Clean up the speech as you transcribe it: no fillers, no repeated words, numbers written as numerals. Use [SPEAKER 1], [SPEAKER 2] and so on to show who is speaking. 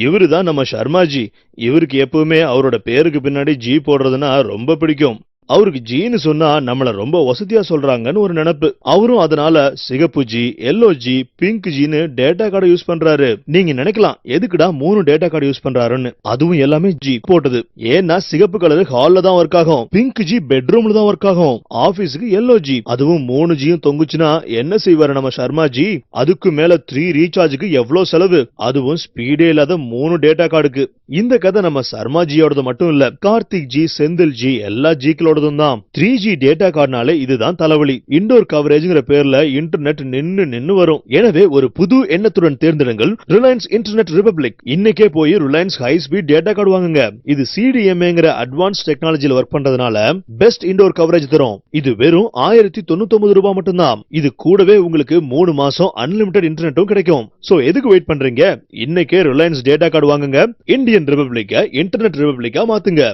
[SPEAKER 1] இவருதான் நம்ம சர்மாஜி. இவருக்கு எப்பவுமே அவரோட பேருக்கு பின்னாடி ஜி போடுறதுன்னா ரொம்ப பிடிக்கும். அவருக்கு ஜின்னு சொன்னா நம்மள ரொம்ப வசதியா சொல்றாங்கன்னு ஒரு நினைப்பு. அவரும் அதனால சிகப்பு ஜி, எல்லோ ஜி, பிங்க் ஜின்னு டேட்டா கார்டு யூஸ் பண்றாரு. நீங்க நினைக்கலாம் எதுக்குடா 3 டேட்டா கார்டு யூஸ் பண்றாருன்னு. அதுவும் எல்லாமே ஜி போட்டது. ஏன்னா சிகப்பு கலர் ஹால்ல தான் ஒர்க் ஆகும், பிங்க் ஜி பெட்ரூம்ல தான் ஒர்க் ஆகும், ஆபீஸ்க்கு எல்லோ ஜி. அதுவும் 3 ஜியும் தொங்குச்சுன்னா என்ன செய்வாரு நம்ம சர்மா ஜி? அதுக்கு மேல 3 ரீசார்ஜுக்கு எவ்வளவு செலவு, அதுவும் ஸ்பீடே இல்லாத 3 டேட்டா கார்டுக்கு. இந்த கதை நம்ம சர்மா ஜியோடது மட்டும் இல்ல, கார்த்திக் ஜி, செந்தில் ஜி எல்லா ஜிக்களோட 3G டேட்டா கார்டுனாலே இதுதான் தலைவலி. இன்டோர் கவரேஜ்ங்கிற பேர்ல இன்டர்நெட் நின்னு வரும். எனவே ஒரு புது எண்ணத்துடன் தேர்ந்தெடுங்கள் ரிலையன்ஸ் இன்டர்நெட் ரிபப்ளிக். இன்னைக்கே போய் Reliance high speed data card வாங்குங்க. இது CDMAங்கிற அட்வான்ஸ் டெக்னாலஜில ஒர்க் பண்றதுனால பெஸ்ட் இன்டோர் கவரேஜ் தரும். இது வெறும் 1099 ரூபாய் மட்டும்தான். இது கூடவே உங்களுக்கு 3 மாசம் அன்லிமிட்டெட் இன்டர்நெட்டும் கிடைக்கும். சோ எதுக்கு வெயிட் பண்றீங்க? இன்னைக்கே ரிலையன்ஸ் டேட்டா கார்டு வாங்குங்க. இந்தியன் ரிபப்ளிக்க இன்டர்நெட் ரிபப்ளிக்கா மாத்துங்க.